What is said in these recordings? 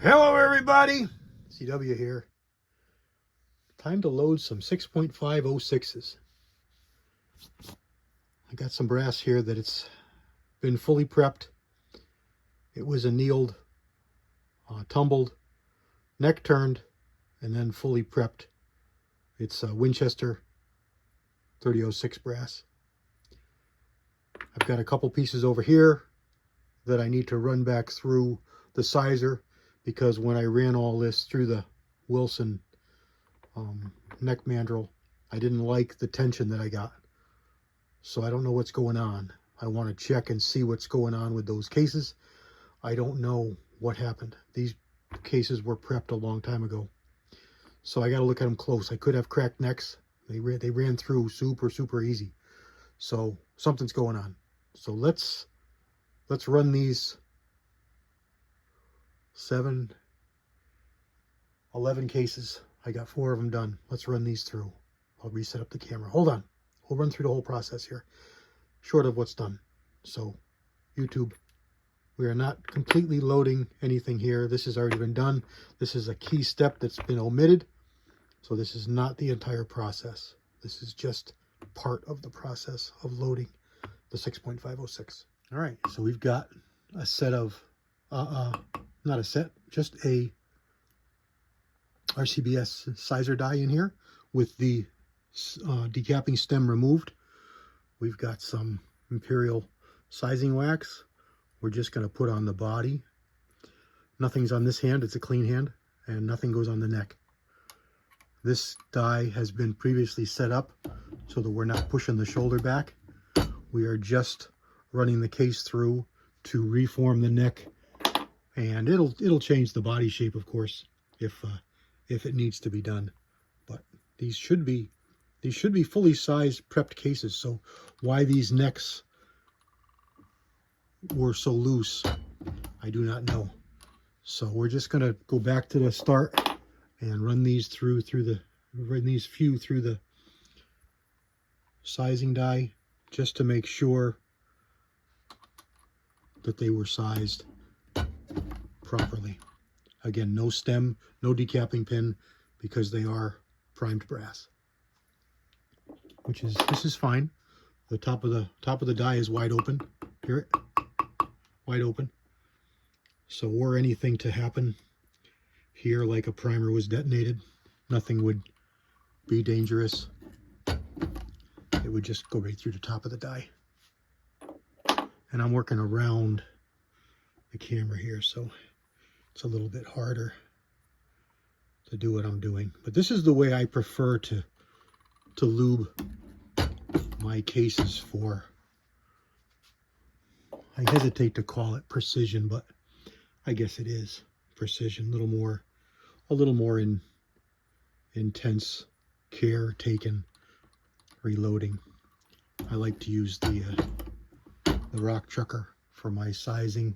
Hello everybody, CW here. Time to load some 6.506s. I got some brass here that it's been fully prepped. It was annealed, tumbled, neck turned, and then fully prepped. It's Winchester 3006 brass. I've got a couple pieces over here that I need to run back through the sizer, because when I ran all this through the Wilson neck mandrel, I didn't like the tension that I got. So I don't know what's going on. I want to check and see what's going on with those cases. I don't know what happened. These cases were prepped a long time ago, so I got to look at them close. I could have cracked necks. They ran through super easy. So something's going on. So let's run these 11 cases. I got 4 of them done. Let's run these through. I'll reset up the camera. Hold on. We'll run through the whole process here, short of what's done. So YouTube, we are not completely loading anything here. This has already been done. This is a key step that's been omitted. So this is not the entire process. This is just part of the process of loading the 6.506. All right, so we've got a set of, not a set, just a RCBS sizer die in here with the decapping stem removed. We've got some Imperial sizing wax. We're just going to put on the body. Nothing's on this hand, it's a clean hand, and nothing goes on the neck. This die has been previously set up so that we're not pushing the shoulder back. We are just running the case through to reform the neck, and it'll change the body shape, of course, if it needs to be done. But these should be fully sized prepped cases. So why these necks were so loose, I do not know. So we're just going to go back to the start and run these through the sizing die, just to make sure that they were sized properly. Again, no stem, no decapping pin, because they are primed brass. This is fine. The top of the die is wide open. Hear it? Wide open. So were anything to happen here, like a primer was detonated, nothing would be dangerous. It would just go right through the top of the die. And I'm working around the camera here, so it's a little bit harder to do what I'm doing. But this is the way I prefer to lube my cases for. I hesitate to call it precision, but I guess it is precision. A little more intense care taken reloading. I like to use the rock chucker for my sizing,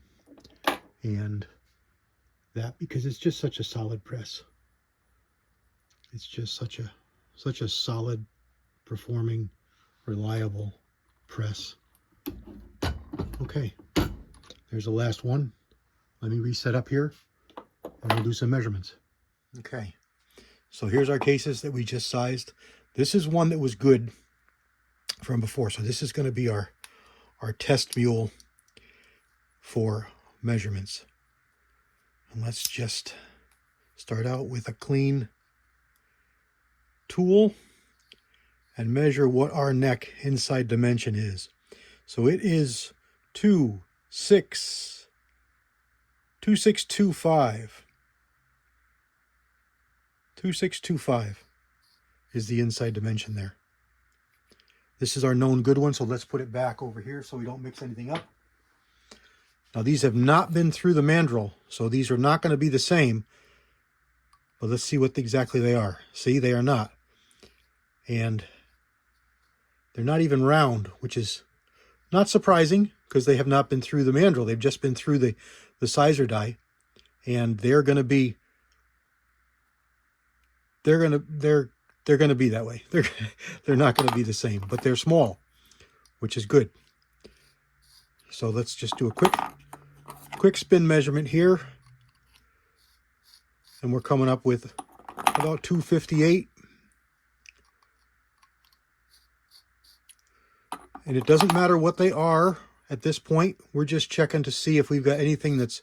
and that because it's just such a solid press. It's just such a solid performing, reliable press. Okay, there's the last one. Let me reset up here and we'll do some measurements. Okay, so here's our cases that we just sized. This is one that was good from before, so this is going to be our test mule for measurements. And let's just start out with a clean tool and measure what our neck inside dimension is. So it is 2625. 2625 is the inside dimension there. This is our known good one, so let's put it back over here so we don't mix anything up. Now these have not been through the mandrel, so these are not going to be the same. But let's see what exactly they are. See, they are not. And they're not even round, which is not surprising because they have not been through the mandrel. They've just been through the sizer die, and they're going to be they're going to be that way. They're not going to be the same, but they're small, which is good. So let's just do a quick spin measurement here. and we're coming up with about 258. And it doesn't matter what they are at this point. We're just checking to see if we've got anything that's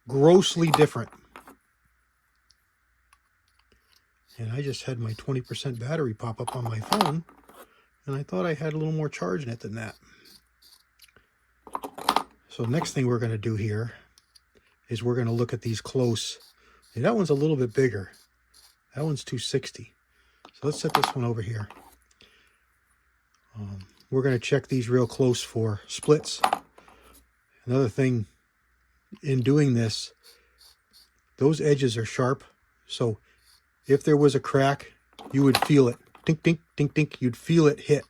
grossly different. And I just had my 20% battery pop up on my phone, and I thought I had a little more charge in it than that. So next thing we're going to do here is we're going to look at these close. And that one's a little bit bigger. That one's 260. So let's set this one over here. We're going to check these real close for splits. Another thing in doing this, those edges are sharp. So if there was a crack, you would feel it. Tink, tink, tink, tink. You'd feel it hit.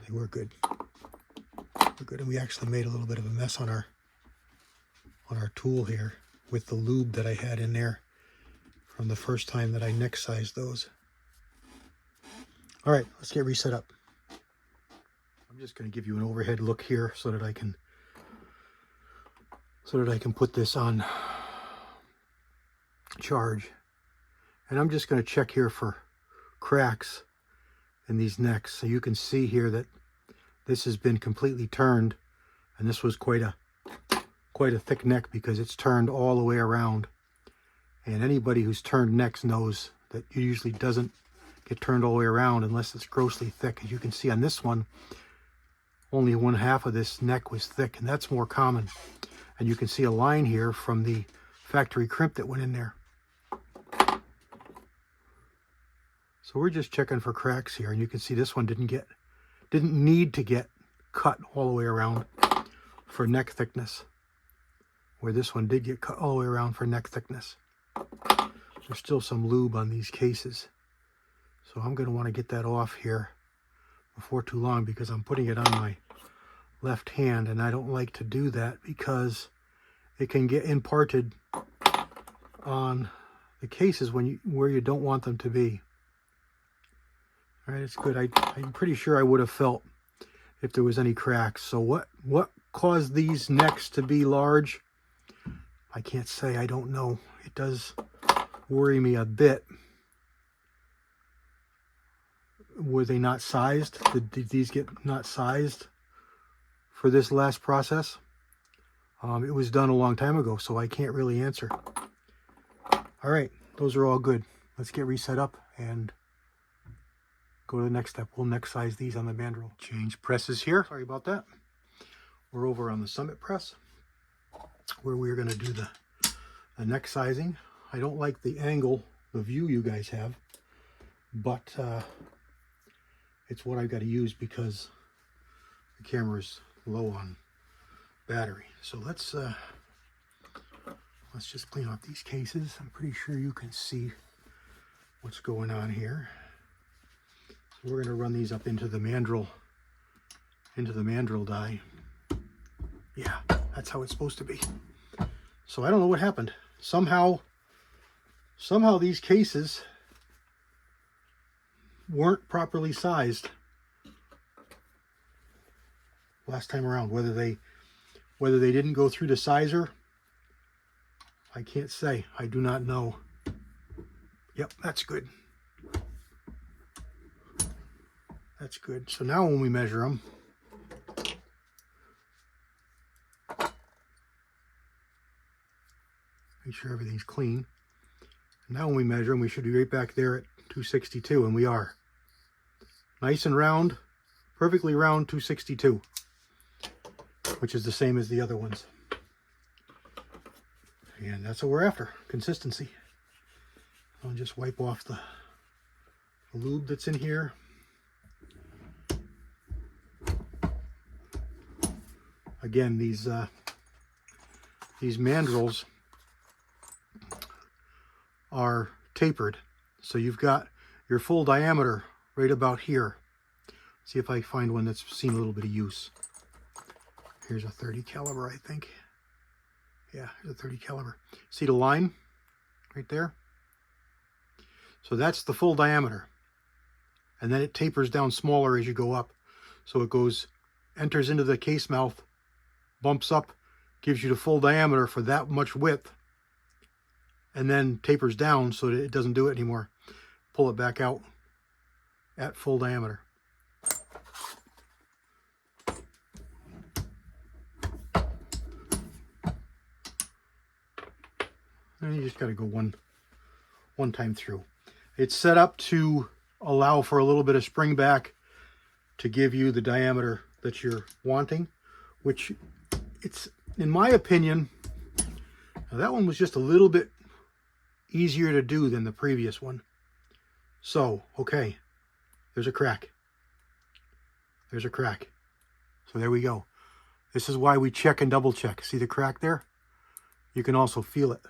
Okay, we're good. We're good. And we actually made a little bit of a mess on our tool here with the lube that I had in there from the first time that I neck sized those. All right, let's get reset up. I'm just going to give you an overhead look here so that I can put this on charge. And I'm just going to check here for cracks in these necks. So you can see here that this has been completely turned, and this was quite a thick neck because it's turned all the way around. And anybody who's turned necks knows that it usually doesn't get turned all the way around unless it's grossly thick. As you can see on this one, only 1/2 of this neck was thick, and that's more common. And you can see a line here from the factory crimp that went in there. So we're just checking for cracks here, and you can see this one didn't need to get cut all the way around for neck thickness, where this one did get cut all the way around for neck thickness. There's still some lube on these cases. So I'm going to want to get that off here before too long because I'm putting it on my left hand, and I don't like to do that because it can get imparted on the cases where you don't want them to be. All right, it's good. I'm pretty sure I would have felt if there was any cracks. So what caused these necks to be large? I can't say. I don't know. It does worry me a bit. Were they not sized? Did these get not sized for this last process? It was done a long time ago, so I can't really answer. All right, those are all good. Let's get reset up and go to the next step. We'll neck size these on the mandrel. Change presses here. Sorry about that. We're over on the Summit press where we're going to do the neck sizing. I don't like the angle, the view you guys have, but it's what I've got to use because the camera's low on battery. So let's just clean out these cases. I'm pretty sure you can see what's going on here. So we're going to run these up into the mandrel die. Yeah, that's how it's supposed to be. So I don't know what happened. Somehow these cases weren't properly sized last time around. Whether they didn't go through the sizer, I can't say. I do not know. Yep, that's good. That's good. So now when we measure them, make sure everything's clean. And now when we measure them, we should be right back there at 262, and we are. Nice and round, perfectly round 262, which is the same as the other ones. And that's what we're after, consistency. I'll just wipe off the lube that's in here. Again, these mandrels are tapered. So you've got your full diameter right about here. See if I find one that's seen a little bit of use. Here's a 30 caliber, I think. Yeah, here's a 30 caliber. See the line right there? So that's the full diameter. And then it tapers down smaller as you go up. So it enters into the case mouth, bumps up, gives you the full diameter for that much width, and then tapers down so that it doesn't do it anymore. Pull it back out at full diameter. And you just got to go one time through. It's set up to allow for a little bit of spring back to give you the diameter that you're wanting, which it's, in my opinion, now that one was just a little bit easier to do than the previous one. So, okay, there's a crack. There's a crack. So there we go. This is why we check and double check. See the crack there? You can also feel it.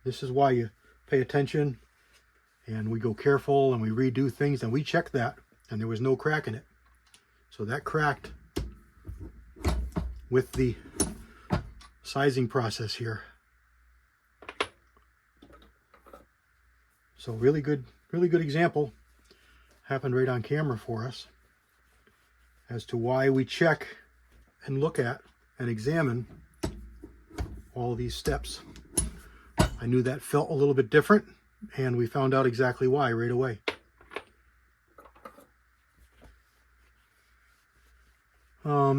This is why you pay attention and we go careful and we redo things, and we check that, and there was no crack in it. So that cracked with the sizing process here. So really good example happened right on camera for us as to why we check and look at and examine all these steps. I knew that felt a little bit different, and we found out exactly why right away.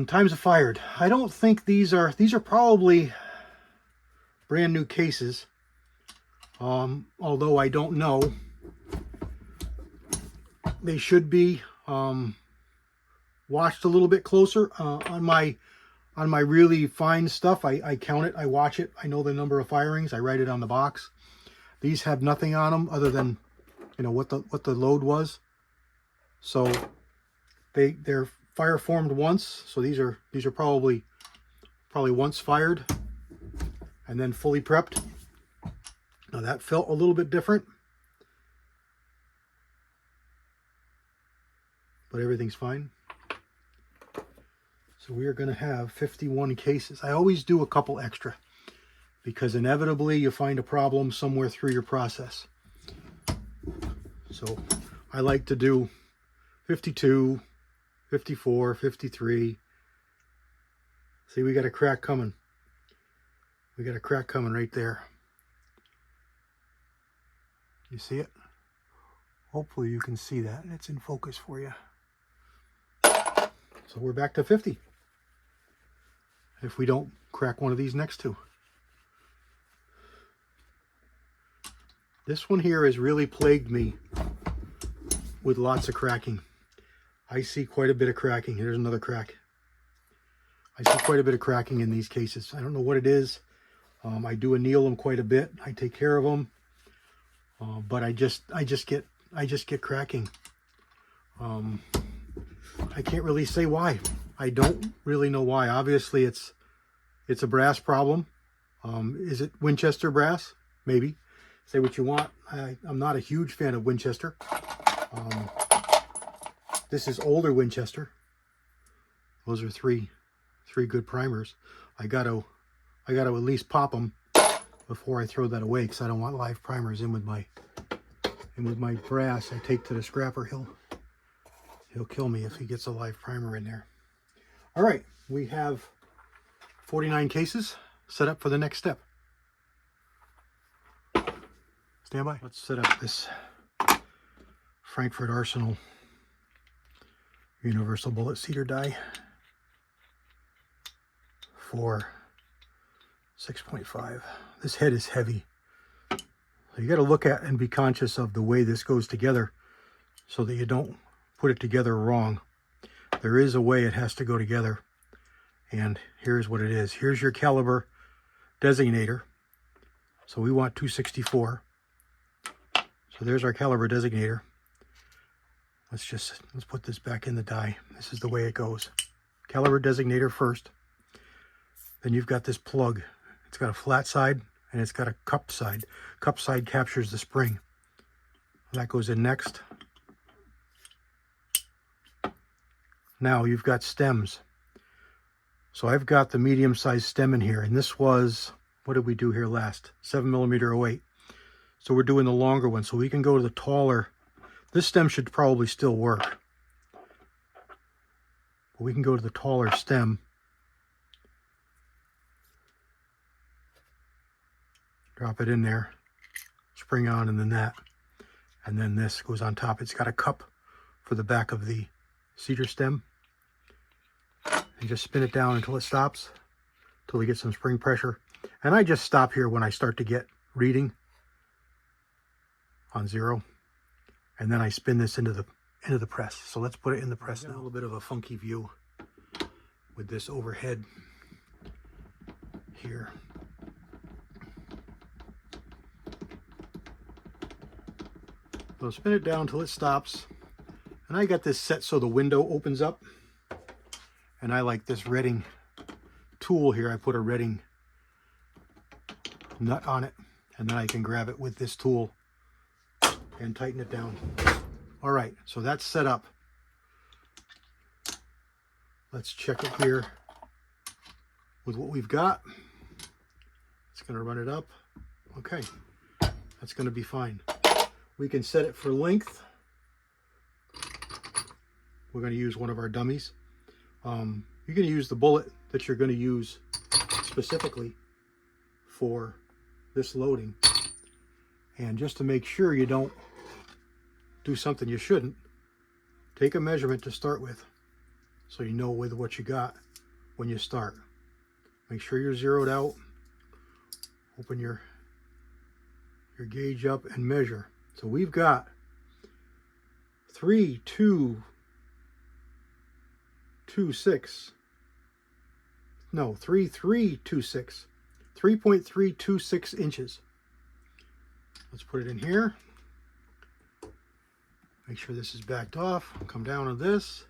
Times of fired. I don't think these are probably brand new cases. Although I don't know. They should be watched a little bit closer. On my really fine stuff, I count it, I watch it, I know the number of firings, I write it on the box. These have nothing on them other than, you know, what the load was. So they're fire formed once. So these are probably once fired and then fully prepped. Now that felt a little bit different, but everything's fine. So we are going to have 51 cases. I always do a couple extra because inevitably you find a problem somewhere through your process. So I like to do 52, 54, 53. See, we got a crack coming. We got a crack coming right there. You see it? Hopefully you can see that. It's in focus for you. So we're back to 50. If we don't crack one of these next two. This one here has really plagued me with lots of cracking. I see quite a bit of cracking. Here's another crack. I see quite a bit of cracking in these cases. I don't know what it is. I do anneal them quite a bit. I take care of them. But I just get cracking. I can't really say why. I don't really know why. Obviously, it's a brass problem. Is it Winchester brass? Maybe. Say what you want. I'm not a huge fan of Winchester. This is older Winchester. Those are three good primers. I got to at least pop them before I throw that away, because I don't want live primers in with my brass I take to the scrapper. He'll kill me if he gets a live primer in there. All right, we have 49 cases set up for the next step. Stand by. Let's set up this Frankfurt Arsenal universal bullet cedar die for 6.5. This head is heavy. So you got to look at and be conscious of the way this goes together so that you don't put it together wrong. There is a way it has to go together, and here's what it is. Here's your caliber designator. So we want 264. So there's our caliber designator. Let's put this back in the die. This is the way it goes. Caliber designator first. Then you've got this plug. It's got a flat side and it's got a cup side. Cup side captures the spring. That goes in next. Now you've got stems. So I've got the medium-sized stem in here, and this was, what did we do here last? 7mm 08. So we're doing the longer one, so we can go to the taller. This stem should probably still work. But we can go to the taller stem. Drop it in there, spring on, and then that. And then this goes on top. It's got a cup for the back of the cedar stem. And just spin it down until it stops, until we get some spring pressure. And I just stop here when I start to get reading on 0. And then I spin this into the press. So let's put it in the press now. A little bit of a funky view with this overhead here. So spin it down until it stops. And I got this set so the window opens up. And I like this retting tool here. I put a retting nut on it. And then I can grab it with this tool and tighten it down. All right, so that's set up. Let's check it here with what we've got. It's going to run it up. Okay, that's going to be fine. We can set it for length. We're going to use one of our dummies. You're going to use the bullet that you're going to use specifically for this loading. And just to make sure you don't do something you shouldn't, take a measurement to start with so you know with what you got when you start. Make sure you're zeroed out. Open your gauge up and measure. So we've got 3.326 inches. Let's put it in here. Make sure this is backed off. Come down on this.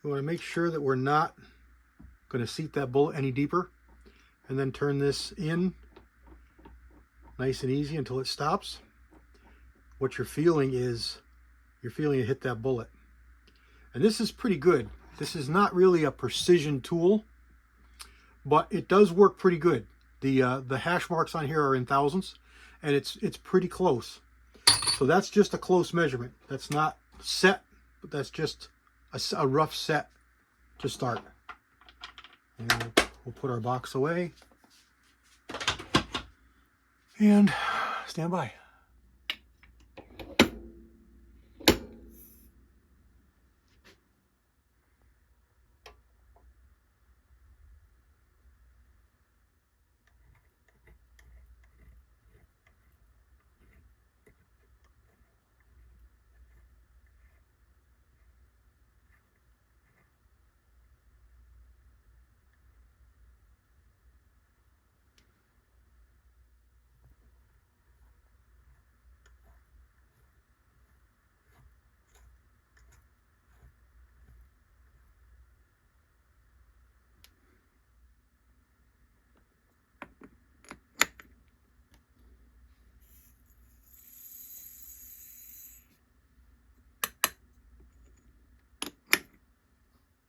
We want to make sure that we're not going to seat that bullet any deeper. And then turn this in nice and easy until it stops. What you're feeling is, you're feeling it hit that bullet. And this is pretty good. This is not really a precision tool, but it does work pretty good. The hash marks on here are in thousandths, and it's pretty close. So that's just a close measurement. That's not set, but that's just a rough set to start. And we'll put our box away and stand by.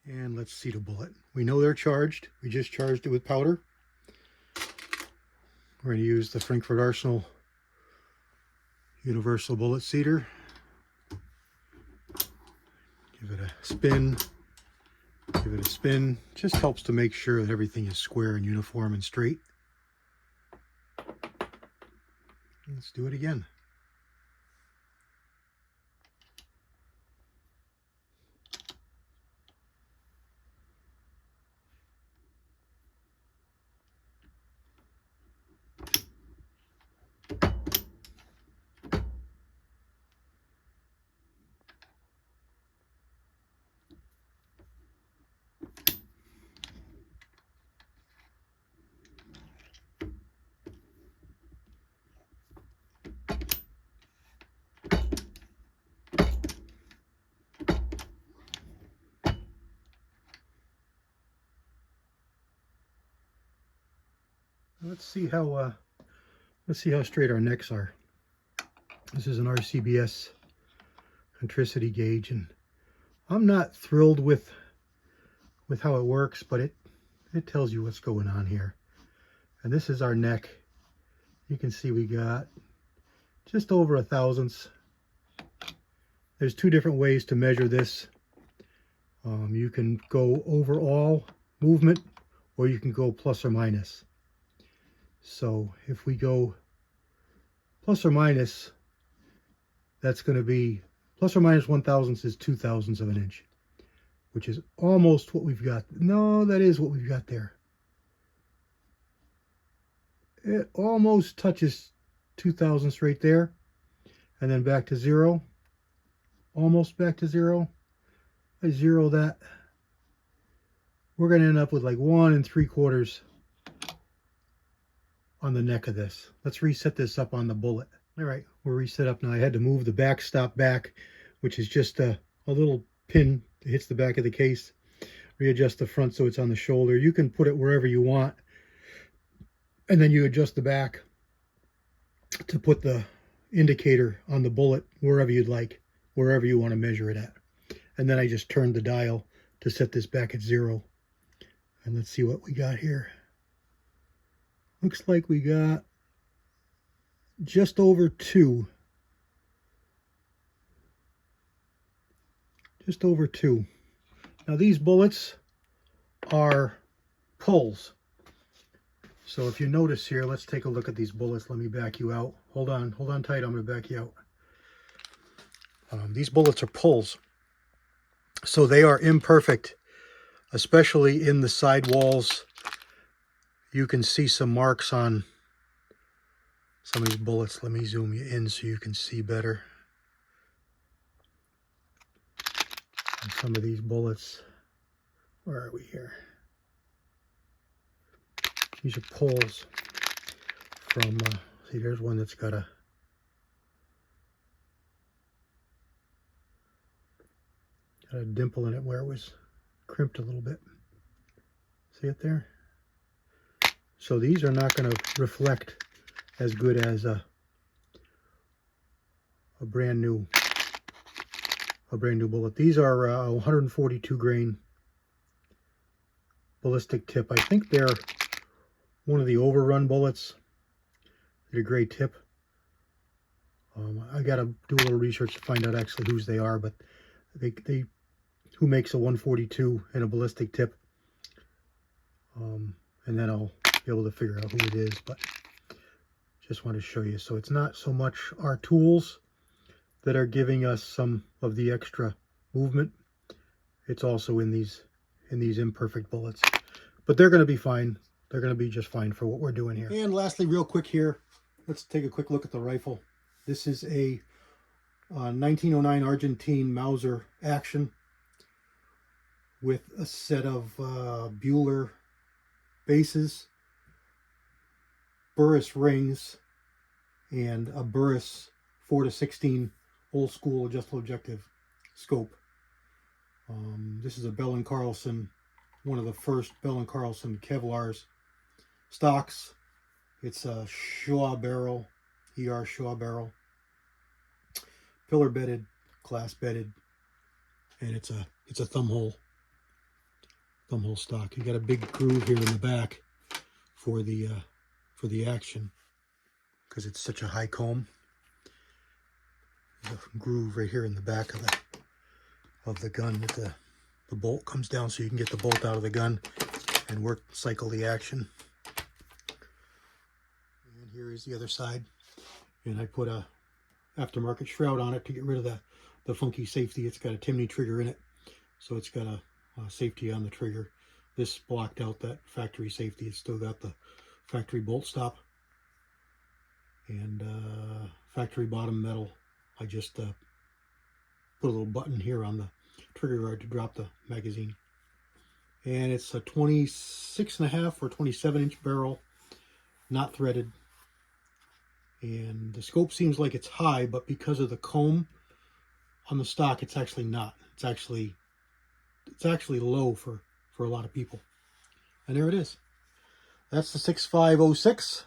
And let's seat a bullet. We know they're charged. We just charged it with powder. We're going to use the Frankfurt Arsenal Universal Bullet Seater. Give it a spin. Give it a spin. Just helps to make sure that everything is square and uniform and straight. Let's do it again. Let's see how straight our necks are. This is an RCBS centricity gauge, and I'm not thrilled with how it works, but it tells you what's going on here. And this is our neck. You can see we got just over 1/1000. There's two different ways to measure this. You can go overall movement, or you can go plus or minus. So if we go plus or minus, that's going to be plus or minus 1/1000 is 2/1000 of an inch, which is almost what we've got. No, that is what we've got there. It almost touches 2/1000 right there, and then back to 0. Almost back to 0. I zero that. We're going to end up with like 1 3/4 on the neck of this. Let's reset this up on the bullet. All right, we're reset up now. I had to move the backstop back, which is just a little pin that hits the back of the case. Readjust the front so it's on the shoulder. You can put it wherever you want, and then you adjust the back to put the indicator on the bullet wherever you'd like, wherever you want to measure it at. And then I just turned the dial to set this back at 0. And let's see what we got here. Looks like we got just over 2. Just over 2. Now these bullets are pulls. So if you notice here, let's take a look at these bullets. Let me back you out. Hold on tight. I'm going to back you out. These bullets are pulls. So they are imperfect, especially in the sidewalls. You can see some marks on some of these bullets. Let me zoom you in so you can see better. And some of these bullets, where are we here? These are pulls from, see, there's one that's got a dimple in it where it was crimped a little bit. See it there? So these are not going to reflect as good as a brand new bullet. These are 142 grain ballistic tip. I think they're one of the overrun bullets. They're a great tip. I got to do a little research to find out actually whose they are, but they who makes a 142 and a ballistic tip, and then I'll be able to figure out who it is. But just want to show you. So it's not so much our tools that are giving us some of the extra movement. It's also in these imperfect bullets, but they're going to be fine. They're going to be just fine for what we're doing here. And lastly, real quick here, let's take a quick look at the rifle. This is a 1909 Argentine Mauser action with a set of Buehler bases, Burris rings, and a Burris 4-16 old school adjustable objective scope. This is a Bell & Carlson, one of the first Bell & Carlson Kevlars stocks. It's a Shaw barrel, ER Shaw barrel, pillar bedded, glass bedded, and it's a thumb hole stock. You got a big groove here in the back for the action because it's such a high comb. There's a groove right here in the back of the gun that the bolt comes down, so you can get the bolt out of the gun and cycle the action. And here is the other side, and I put a aftermarket shroud on it to get rid of the funky safety. It's got a Timney trigger in it, so it's got a safety on the trigger. This blocked out that factory safety. It's still got the factory bolt stop and factory bottom metal. I just put a little button here on the trigger guard to drop the magazine. And it's a 26.5 or 27-inch barrel, not threaded. And the scope seems like it's high, but because of the comb on the stock, it's actually not. It's actually low for a lot of people. And there it is. That's the 6506,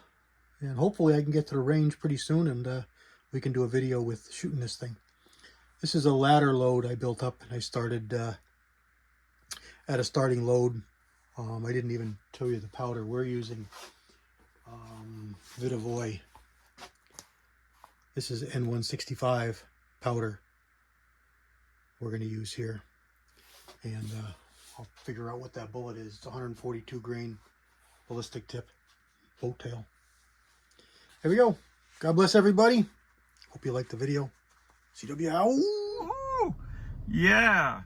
and hopefully I can get to the range pretty soon, and we can do a video with shooting this thing. This is a ladder load I built up, and I started at a starting load. I didn't even tell you the powder we're using. Vitavoy. This is N165 powder we're going to use here. And I'll figure out what that bullet is. It's 142 grain ballistic tip boat tail. There we go. God bless everybody. Hope you liked the video. CW out. Yeah.